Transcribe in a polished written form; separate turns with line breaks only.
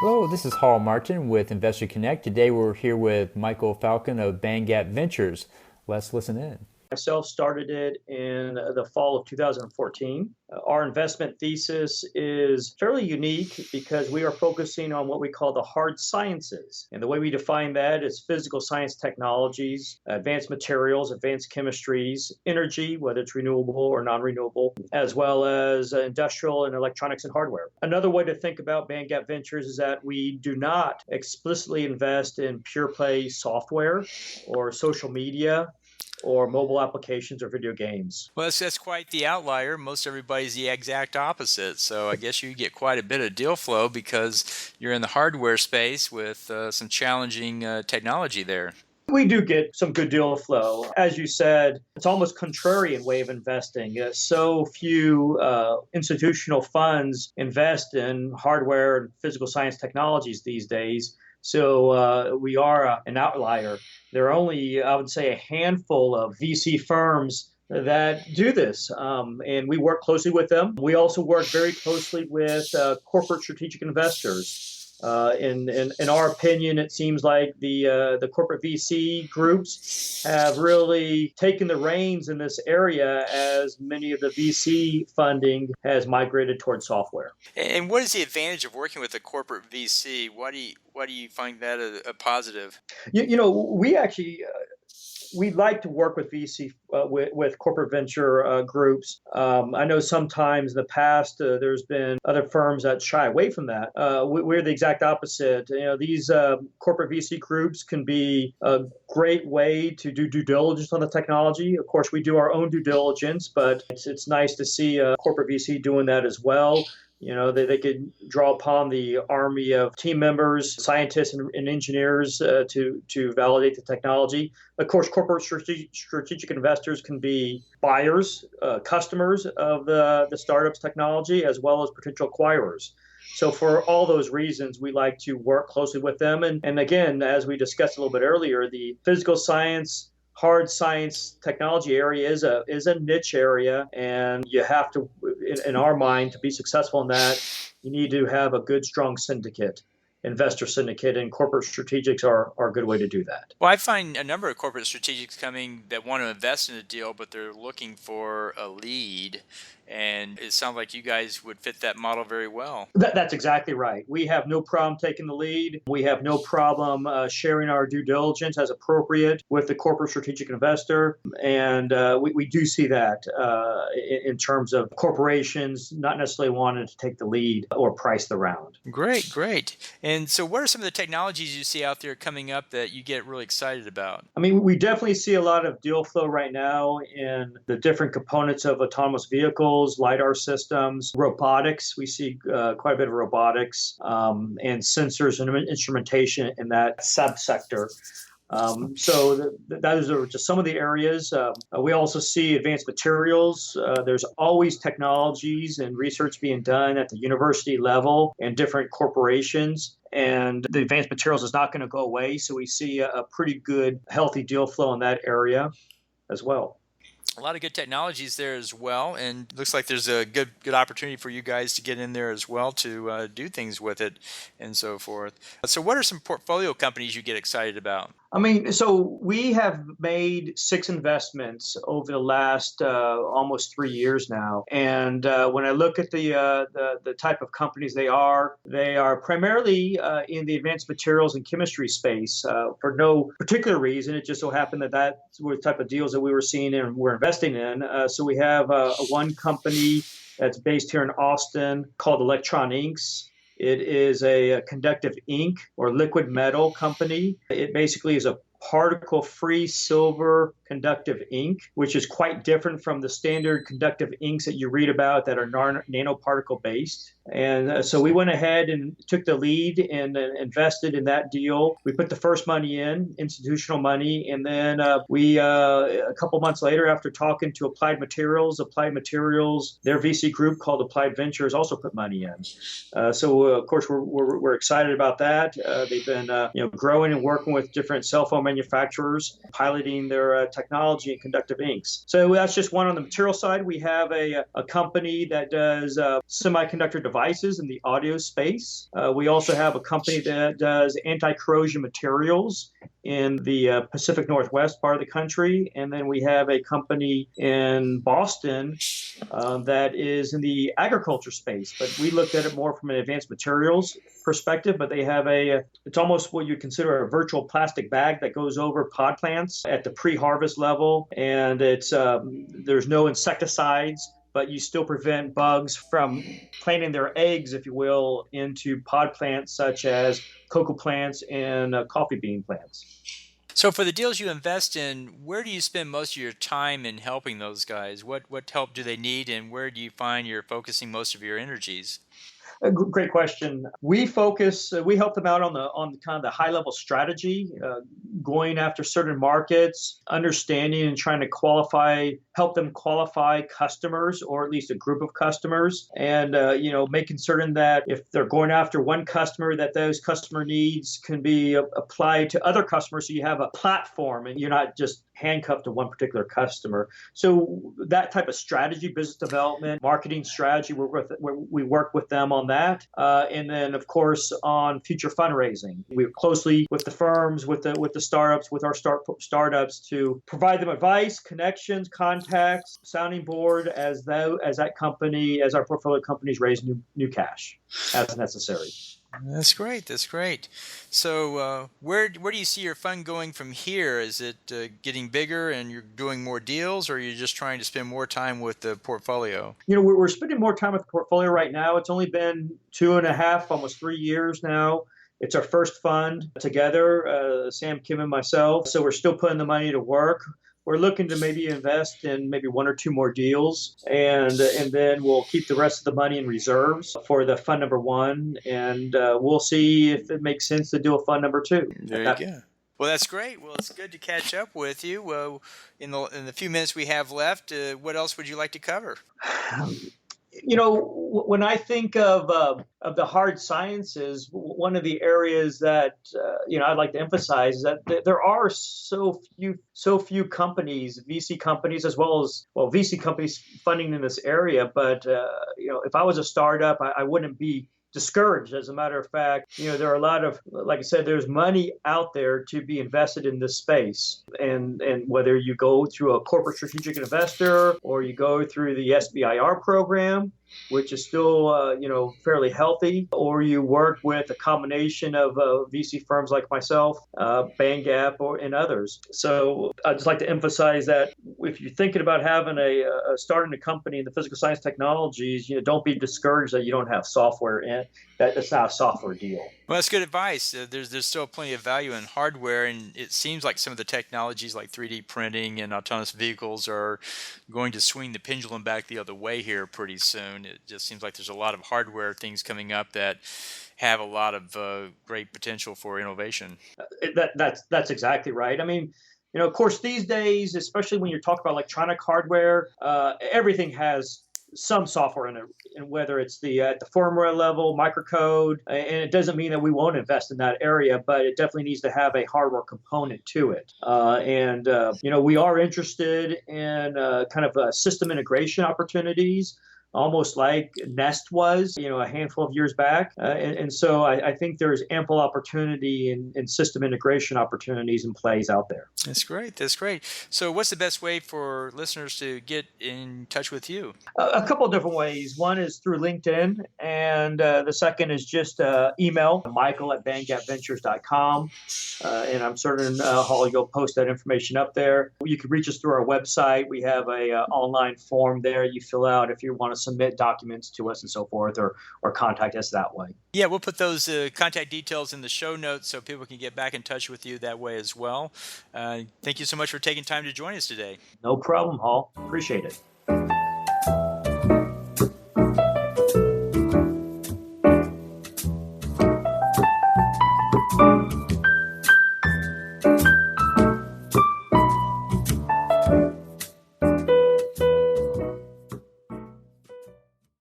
Hello, this is Hall Martin with Investor Connect. Today we're here with Michael Falcon of Bandgap Ventures. Let's listen in.
Myself started it in the fall of 2014. Our investment thesis is fairly unique because we are focusing on what we call the hard sciences. And the way we define that is physical science technologies, advanced materials, advanced chemistries, energy, whether it's renewable or non-renewable, as well as industrial and electronics and hardware. Another way to think about Bandgap Ventures is that we do not explicitly invest in pure play software or social media or mobile applications or video games.
Well, that's quite the outlier. Most everybody's the exact opposite. So I guess you get quite a bit of deal flow because you're in the hardware space with some challenging technology there.
We do get some good deal flow. As you said, it's almost contrarian way of investing. So few institutional funds invest in hardware and physical science technologies these days. So we are an outlier. There are only, I would say, a handful of VC firms that do this, and we work closely with them. We also work very closely with corporate strategic investors. In our opinion, it seems like the corporate VC groups have really taken the reins in this area as many of the VC funding has migrated towards software.
And what is the advantage of working with a corporate VC? Why do you find that a positive?
We actually we like to work with VC, with corporate venture groups. I know sometimes in the past there's been other firms that shy away from that. We're the exact opposite. These corporate VC groups can be a great way to do due diligence on the technology. Of course, we do our own due diligence, but it's nice to see a corporate VC doing that as well. They could draw upon the army of team members, scientists, and engineers to validate the technology. Of course, corporate strategic investors can be buyers, customers of the startup's technology, as well as potential acquirers. So for all those reasons, we like to work closely with them. And again, as we discussed a little bit earlier, the physical science, hard science technology area is a niche area, and you have to, in our mind, to be successful in that, you need to have a good, strong investor syndicate, and corporate strategics are a good way to do that.
Well, I find a number of corporate strategics coming that want to invest in a deal, but they're looking for a lead. And it sounds like you guys would fit that model very well.
That's exactly right. We have no problem taking the lead. We have no problem sharing our due diligence as appropriate with the corporate strategic investor. And we do see that in terms of corporations not necessarily wanting to take the lead or price the round.
Great. And so what are some of the technologies you see out there coming up that you get really excited about?
I mean, we definitely see a lot of deal flow right now in the different components of autonomous vehicles, LiDAR systems, robotics. We see quite a bit of robotics and sensors and instrumentation in that subsector. So those are just some of the areas. We also see advanced materials. There's always technologies and research being done at the university level and different corporations. And the advanced materials is not going to go away. So we see a pretty good, healthy deal flow in that area as well.
A lot of good technologies there as well, and looks like there's a good opportunity for you guys to get in there as well to do things with it and so forth. So what are some portfolio companies you get excited about?
I mean, so we have made 6 investments over the last almost 3 years now. And when I look at the type of companies they are primarily in the advanced materials and chemistry space for no particular reason. It just so happened that that's the type of deals that we were seeing and we're investing in. So we have one company that's based here in Austin called Electron Inks. It is a conductive ink or liquid metal company. It basically is a particle-free silver conductive ink, which is quite different from the standard conductive inks that you read about that are nanoparticle based. And so we went ahead and took the lead and invested in that deal. We put the first money in, institutional money, and then we a couple months later, after talking to Applied Materials, their VC group called Applied Ventures also put money in. So of course we're excited about that. They've been growing and working with different cell phone manufacturers, piloting their technology and conductive inks. So that's just one on the material side. We have a company that does semiconductor devices in the audio space. We also have a company that does anti-corrosion materials in the Pacific Northwest part of the country. And then we have a company in Boston that is in the agriculture space. But we looked at it more from an advanced materials perspective, but they have it's almost what you consider a virtual plastic bag that goes over pod plants at the pre-harvest level. And there's no insecticides, but you still prevent bugs from planting their eggs, if you will, into pod plants such as cocoa plants and coffee bean plants.
So for the deals you invest in, where do you spend most of your time in helping those guys? What help do they need, and where do you find you're focusing most of your energies?
Great question. We help them out on kind of the high level strategy, going after certain markets, understanding and trying to help them qualify customers, or at least a group of customers, and making certain that if they're going after one customer, that those customer needs can be applied to other customers, so you have a platform and you're not just handcuffed to one particular customer. So that type of strategy, business development, marketing strategy, we work with them on that. And then, of course, on future fundraising, we work closely with the firms, with the startups, with our startups to provide them advice, connections, contacts, sounding board as our portfolio companies raise new cash as necessary.
That's great. That's great. So where do you see your fund going from here? Is it getting bigger and you're doing more deals, or are you just trying to spend more time with the portfolio?
We're spending more time with the portfolio right now. It's only been 2.5, almost 3 years now. It's our first fund together, Sam, Kim, and myself. So we're still putting the money to work. We're looking to maybe invest in maybe 1 or 2 more deals, and then we'll keep the rest of the money in reserves for the fund number 1, and we'll see if it makes sense to do a fund number 2.
There you go. Well, that's great. Well, it's good to catch up with you. In the few minutes we have left, what else would you like to cover?
When I think of the hard sciences, one of the areas that I'd like to emphasize is that there are so few companies, VC companies, as well as VC companies funding in this area. But if I was a startup, I wouldn't be discouraged. As a matter of fact, there are a lot of, like I said, there's money out there to be invested in this space. And whether you go through a corporate strategic investor or you go through the SBIR program, which is still, fairly healthy, or you work with a combination of VC firms like myself, Bandgap, and others. So I'd just like to emphasize that if you're thinking about having starting a company in the physical science technologies, don't be discouraged that you don't have software in. That's not a software deal.
Well, that's good advice. There's still plenty of value in hardware, and it seems like some of the technologies like 3D printing and autonomous vehicles are going to swing the pendulum back the other way here pretty soon. It just seems like there's a lot of hardware things coming up that have a lot of great potential for innovation.
That's exactly right. I mean, of course, these days, especially when you're talking about electronic hardware, everything has some software in it, and whether it's at the firmware level, microcode, and it doesn't mean that we won't invest in that area, but it definitely needs to have a hardware component to it. We are interested in kind of system integration opportunities, almost like Nest was, a handful of years back. And so I think there's ample opportunity in system integration opportunities and plays out there.
That's great. That's great. So what's the best way for listeners to get in touch with you?
A couple of different ways. One is through LinkedIn, and the second is just email, michael@bandgapventures.com. And I'm certain, Hall, you'll post that information up there. You can reach us through our website. We have a online form there you fill out if you want to submit documents to us and so forth, or contact us that way.
Yeah, we'll put those contact details in the show notes so people can get back in touch with you that way as well. Thank you so much for taking time to join us today.
No problem, Hall. Appreciate it.